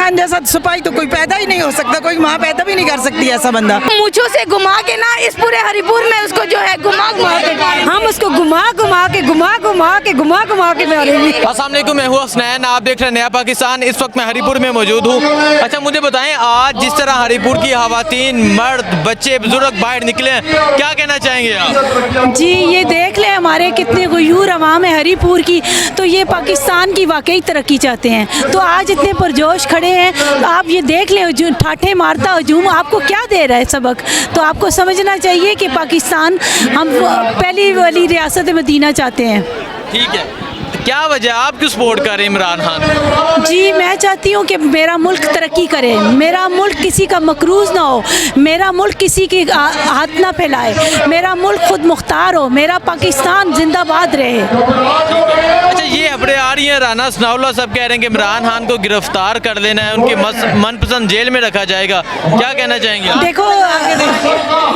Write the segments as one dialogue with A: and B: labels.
A: खान जैसा सिपाही तो कोई पैदा ही नहीं हो सकता, कोई माँ पैदा भी नहीं कर सकती ऐसा बंदा।
B: मूंछों से घुमा के ना इस पूरे हरिपुर में उसको जो है घुमा के
C: हम उसको घुमा के मारेंगे।
D: अस्सलाम वालेकुम, मैं हूँ हसनैन, आप देख रहे हैं नया पाकिस्तान। इस वक्त मैं हरिपुर में मौजूद हूँ। अच्छा मुझे बताएं, आज जिस तरह हरिपुर की ख़वातीन, मर्द, बच्चे, बुजुर्ग बाहर निकले हैं, क्या कहना चाहेंगे आप?
C: जी ये देख लें हमारे कितने गयूर अवाम है हरिपुर की, तो ये पाकिस्तान की वाकई तरक्की चाहते हैं, तो आज इतने पुरजोश खड़े हैं। तो आप ये देख लें जो ठाठे मारता हजूम आपको क्या दे रहा है सबक। तो आपको समझना चाहिए कि पाकिस्तान हम पहली वाली रियासत मदीना चाहते हैं।
D: ठीक है, क्या वजह, आप क्यों सपोर्ट कर रहे हैं इमरान खान?
C: जी मैं चाहती हूँ कि मेरा मुल्क तरक्की करे, मेरा मुल्क किसी का मकरूज ना हो, मेरा मुल्क किसी की हाथ ना फैलाए, मेरा मुल्क खुद मुख्तार हो, मेरा पाकिस्तान जिंदाबाद रहे।
D: अच्छा ये खबरें आ रही हैं, राना सनाउल्लाह सब कह रहे हैं कि इमरान खान को गिरफ्तार कर लेना है, उनके मनपसंद जेल में रखा जाएगा, क्या कहना चाहेंगे आप?
C: देखो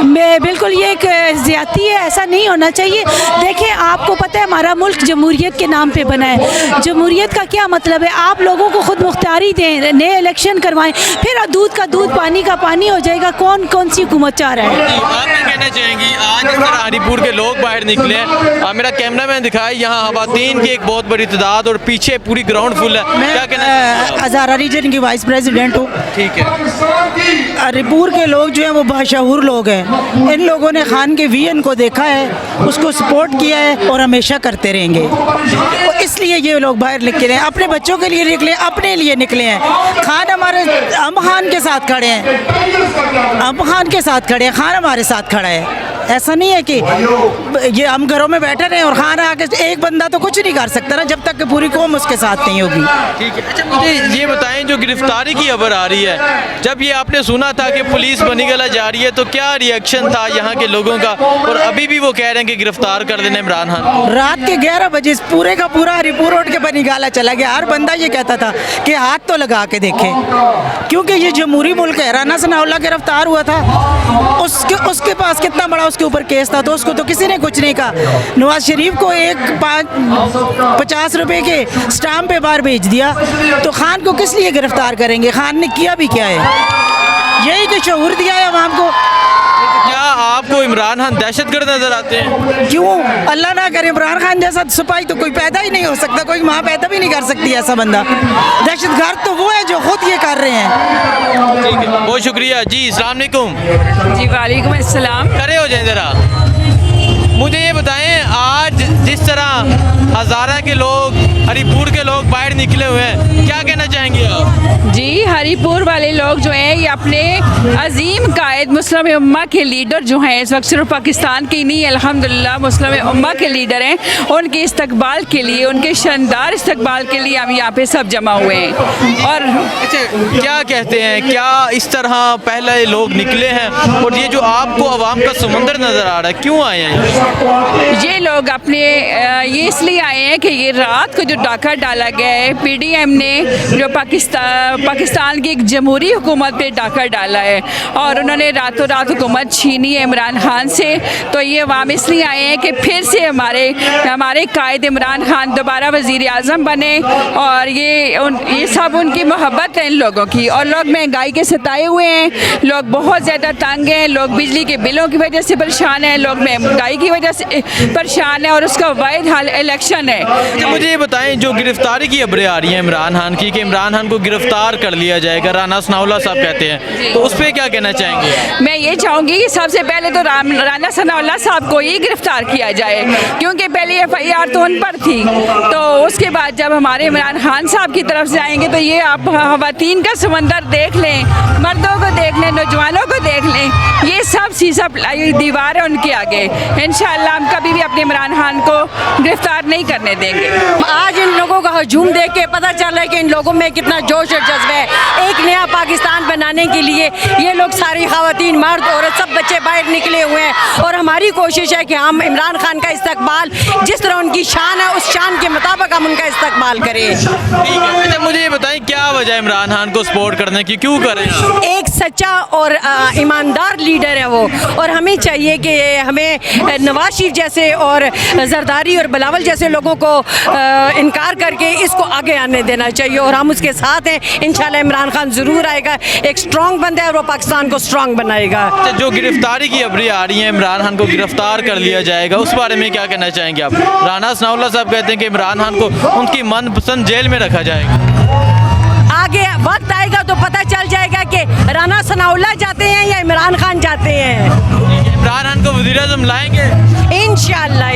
C: मैं बिल्कुल ये एक ज़्यादती है, ऐसा नहीं होना चाहिए। देखिए आपको पता है हमारा मुल्क जमहूरियत के नाम पे बना है। जमहूरियत का क्या मतलब है, आप लोगों को खुद मुख्तारी दें, नए इलेक्शन करवाएं, फिर दूध का दूध पानी का पानी हो जाएगा। कौन कौन सी हुकूमत चाह रहा है?
D: आप क्या कहना चाहेंगी, आज इस तरह हरिपुर के लोग बाहर निकले हैं, मेरा कैमरा मैन दिखाए, यहाँ खवातीन की एक बहुत बड़ी तादाद और पीछे पूरी ग्राउंड फुल है, क्या कहना?
A: हज़ारा रीजन की वाइस प्रेसिडेंट हूँ।
D: ठीक है,
A: हरिपुर के लोग जो हैं वो बाशऊर लोग हैं। इन लोगों ने खान के वीएन को देखा है, उसको सपोर्ट किया है और हमेशा करते रहेंगे। तो इसलिए ये लोग बाहर निकले हैं, अपने बच्चों के लिए निकले, अपने लिए निकले हैं। खान हमारे, हम खान के साथ खड़े हैं, हम खान के साथ खड़े हैं, खान हमारे साथ खड़ा है। ऐसा नहीं है कि ये हम घरों में बैठे रहे और खान आके, एक बंदा तो कुछ नहीं कर सकता ना जब तक कि पूरी कौम उसके साथ नहीं होगी।
D: ठीक है। अच्छा मुझे ये बताएं, जो गिरफ्तारी की खबर आ रही है, जब ये आपने सुना था कि पुलिस बनी गला जा रही है, तो क्या रिएक्शन था यहाँ के लोगों का? और अभी भी वो कह रहे हैं कि गिरफ्तार कर देना इमरान खान।
A: रात के 11 बजे पूरे का पूरा हरिपुर रोड के बनी गाला चला गया। हर बंदा ये कहता था कि हाथ तो लगा के देखे, क्योंकि ये जमहूरी मुल्क है। राना सनाउल्लाह गिरफ्तार हुआ था, उसके पास कितना बड़ा उसके ऊपर केस था, तो उसको तो किसी ने कुछ नहीं कहा। नवाज शरीफ को 50 रुपए के स्टाम्प पे बाहर भेज दिया, तो खान को किस लिए गिरफ्तार करेंगे? खान ने किया भी क्या है? यही तो शऊर दिया है आवाम को।
D: क्या आपको इमरान खान दहशतगर्द नजर आते हैं?
A: क्यों? अल्लाह ना करे, इमरान खान जैसा सिपाही तो कोई पैदा ही नहीं हो सकता, कोई माँ पैदा भी नहीं कर सकती ऐसा बंदा। दहशतगर्द तो वो है जो खुद ये कर रहे हैं।
D: ठीक है, बहुत शुक्रिया जी। अस्सलाम वालेकुम।
C: जी वालेकुम अस्सलाम।
D: खड़े हो जाए ज़रा। मुझे ये बताएं, आज जिस तरह हज़ारा के लोग, हरिपुर के लोग बाहर निकले हुए हैं, क्या कहना चाहेंगे आप?
E: जी हरिपुर वाले लोग जो हैं ये अपने अजीम कायद मुस्लिम उम्मा के लीडर जो हैं, इस वक्त सिर्फ पाकिस्तान के ही नहीं अल्हम्दुलिल्लाह मुस्लिम उम्मा के लीडर हैं, उनके इस्तकबाल के लिए, उनके शानदार इस्तकबाल के लिए हम यहाँ पे सब जमा हुए हैं। और
D: अच्छा क्या कहते हैं, क्या इस तरह पहले लोग निकले हैं और ये जो आपको आवाम का समंदर नज़र आ रहा है, क्यों आए हैं
E: ये लोग अपने ये इसलिए आए हैं कि ये रात को जो डाका डाला गया है, पीडीएम ने जो पाकिस्तान की एक जमहूरी हुकूमत पे डाका डाला है और उन्होंने रातों रात हुकूमत छीनी है इमरान खान से, तो ये अवाम इसलिए आए हैं कि फिर से हमारे कायद इमरान खान दोबारा वज़ीर आज़म बने। और ये सब उनकी मोहब्बत है इन लोगों की। और लोग महंगाई के सताए हुए हैं, लोग बहुत ज़्यादा तंग हैं, लोग बिजली के बिलों की वजह से परेशान हैं, लोग महंगाई की वजह से परेशान है और उसका वाहिद हल इलेक्शन है।
D: अच्छा मुझे ये बताएं, जो गिरफ्तारी की खबरें आ रही हैं इमरान खान की, कि इमरान खान को गिरफ्तार कर लिया जाएगा, राना सनाउल्लाह साहब कहते हैं, तो उस पर क्या कहना चाहेंगे?
E: मैं ये चाहूँगी कि सबसे पहले तो राना सनाउल्लाह साहब को ही गिरफ्तार किया जाए, क्योंकि पहले FIR तो उन पर थी। तो उसके बाद जब हमारे इमरान खान साहब की तरफ से आएंगे तो ये आप खवातीन का समंदर देख लें, मर्दों को देख लें, नौजवानों को देख लें, ये सब सीसा दीवार है उनके आगे। इंशाअल्लाह हम कभी भी अपने इमरान खान को गिरफ्तार नहीं करने देंगे।
C: आज इन लोगों का हजूम देख के पता चल रहा है कि इन लोगों में कितना जोश और जज्बा है। एक नया पाकिस्तान बनाने के लिए ये लोग सारी खवातीन, मर्द, औरत, सब बच्चे बाहर निकले हुए हैं और हमारी कोशिश है कि हम इमरान खान का इस्तकबाल, जिस तरह उनकी शान है उस शान के मुताबिक हम उनका इस्तकबाल करें।
D: ठीक है। अच्छा मुझे ये बताएं, क्या वजह है इमरान खान को सपोर्ट करने की, क्यों करें?
C: एक सच्चा और ईमानदार लीडर है वो, और हमें चाहिए कि हमें नवाज शरीफ जैसे और जरदारी और बिलावल जैसे लोगों को
F: इनकार करके इसको आगे आने देना चाहिए और हम उसके साथ हैं। इंशाल्लाह इमरान खान ज़रूर आएगा, एक स्ट्रॉन्ग बंदा है और वो पाकिस्तान को स्ट्रॉन्ग बनाएगा।
D: जो गिरफ्तारी की खबरें आ रही हैं, इमरान खान को गिरफ्तार कर लिया जाएगा, उस बारे में क्या कहना चाहेंगे आप? राना सनाउल्लाह साहब कहते हैं कि इमरान खान को उनकी मनपसंद जेल में रखा जाएगा।
F: आगे वक्त आएगा तो पता चल जाएगा कि राना सनाउल्लाह जाते हैं या इमरान खान जाते हैं।
D: इमरान खान को वज़ीर-ए-आज़म लाएंगे
F: इंशाल्लाह।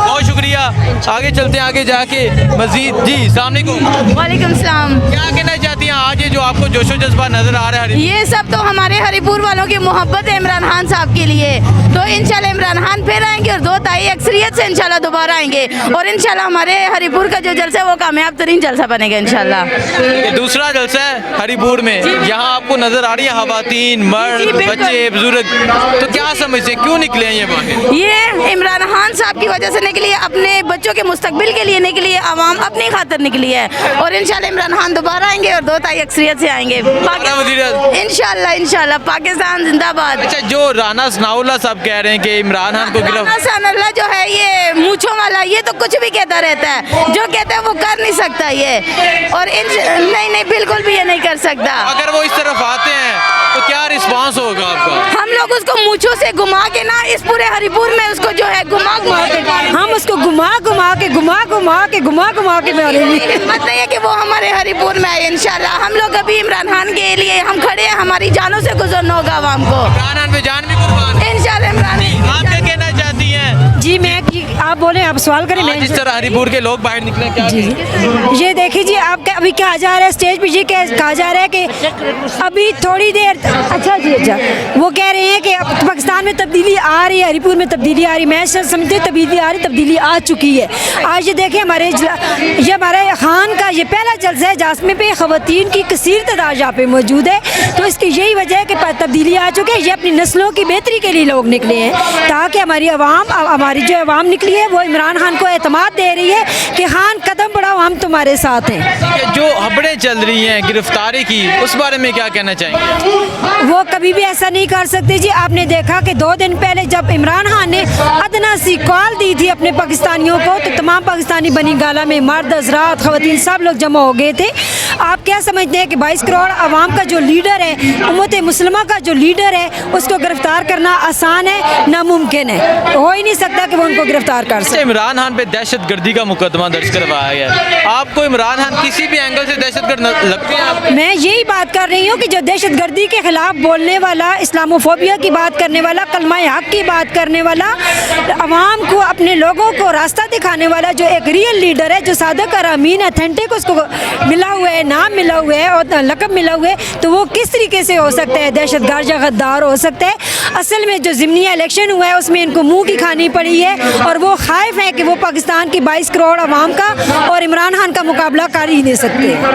D: बहुत शुक्रिया। आगे चलते हैं, आगे जाके मजीद। जी सामने को
B: वालेकुम सलाम।
D: क्या कहना चाहती हैं आज ये जो आपको जोशो जज्बा नजर आ रहा है?
B: ये सब तो हमारे हरिपुर वालों की मोहब्बत है इमरान खान साहब के लिए। तो इंशाल्लाह इमरान खान फिर आएंगे और 2 ताई अक्सरियत से इंशाल्लाह दोबारा आएंगे और इंशाल्लाह हमारे हरिपुर का जो जलसा है वो कामयाब तरीन जलसा बनेगा इंशाल्लाह।
D: दूसरा जलसा है हरिपुर में, यहाँ आपको नजर आ रही है खवातीन, मर्द, बच्चे, बुजुर्ग, तो क्या समझते हैं क्यों निकले हैं ये बाहर?
B: ये इमरान खान साहब की वजह से निकली है, अपने बच्चों के मुस्तकबिल के लिए निकली है, आवाम अपनी खातिर निकली है और इंशाल्लाह इमरान खान दोबारा आएंगे और 2 ताई अक्सरियत से आएंगे इंशाल्लाह। इंशाल्लाह पाकिस्तान जिंदाबाद।
D: अच्छा, जो राना सनाउल्लाह साहब कह रहे हैं कि इमरान खान को
B: राना सनाउल्लाह जो है ये मूंछों वाला, ये तो कुछ भी कहता रहता है, जो कहता है वो कर नहीं सकता ये, और नहीं बिल्कुल भी ये नहीं कर सकता।
D: अगर वो इस तरफ आते हैं तो क्या रिस्पांस होगा आपका?
B: हम लोग उसको मूंछों से घुमा के ना इस पूरे हरिपुर में उसको जो है घुमा के
C: हम उसको घुमा के मारेंगे।
B: हिम्मत नहीं है कि वो हमारे हरिपुर में आए। इंशाल्लाह हम लोग अभी इमरान खान के लिए हम खड़े हैं, हमारी जानों से गुजरना होगा आवाम को।
D: इमरान खान पे जान भी कुर्बान है।
B: इंशाल्लाह इमरान।
D: आप क्या कहना चाहती हैं?
C: जी मैं आप बोले, आप सवाल करें। मैं
D: जिस तरह हरिपुर के लोग बाहर निकले, क्या
C: जी ये देखिए जी, आप अभी कहा जा रहा है स्टेज पे, ये कहा जा रहा है कि अभी थोड़ी देर, अच्छा जी अच्छा, वो कह रहे हैं कि अब पाकिस्तान में तब्दीली आ रही है, हरिपुर में तब्दीली आ रही है। मैं समझते तब्दीली आ रही, तब्दीली आ चुकी है। आज ये देखें हमारे खान का ये पहला जलसा है जासमे पे खवातीन की कसीर तादाद यहाँ पे मौजूद है, तो इसकी यही वजह है कि तब्दीली आ चुकी है। ये अपनी नस्लों की बेहतरी के लिए लोग निकले हैं, ताकि हमारी जो अवाम निकली है वो इमरान खान को एतमाद दे रही है कि खान कदम बढ़ाओ, हम तुम्हारे साथ हैं।
D: जो खबरें चल रही हैं गिरफ्तारी की, उस बारे में क्या कहना चाहेंगे?
C: वो कभी भी ऐसा नहीं कर सकते जी। आपने देखा कि 2 दिन पहले जब इमरान खान ने अदना सी कॉल दी थी अपने पाकिस्तानियों को, तो तमाम पाकिस्तानी बनी गाला में मर्द, हज़रात, ख़वातीन सब लोग जमा हो गए थे। आप क्या समझते हैं कि 22 करोड़ आवाम का जो लीडर है, उम्मत मुस्लिमा का जो लीडर है, उसको गिरफ्तार करना आसान है? नामुमकिन है, हो ही नहीं सकता कि वो उनको गिरफ्तार कर सके।
D: इमरान खान पे दहशतगर्दी का मुकदमा दर्ज करवाया गया, आपको इमरान खान किसी भी एंगल से दहशतगर्द लगते हैं आप?
C: मैं यही बात कर रही हूँ कि जो दहशतगर्दी के खिलाफ बोलने वाला, इस्लामोफोबिया की बात करने वाला, कलमा हक की बात करने वाला, अवाम को, अपने लोगों को रास्ता दिखाने वाला जो एक रियल लीडर है, जो सादक और अमीन अथेंटिक उसको मिला हुआ है, नाम मिला हुआ है और लक़ब मिला हुआ है, तो वो किस तरीके से हो सकता है दहशतगर्द या गद्दार हो सकता है? असल में जो ज़िमनी इलेक्शन हुआ है उसमें इनको मुँह की खानी पड़ी है और वो खाइफ है कि वो पाकिस्तान की 22 करोड़ आवाम का और इमरान खान का मुकाबला कर ही नहीं सकते।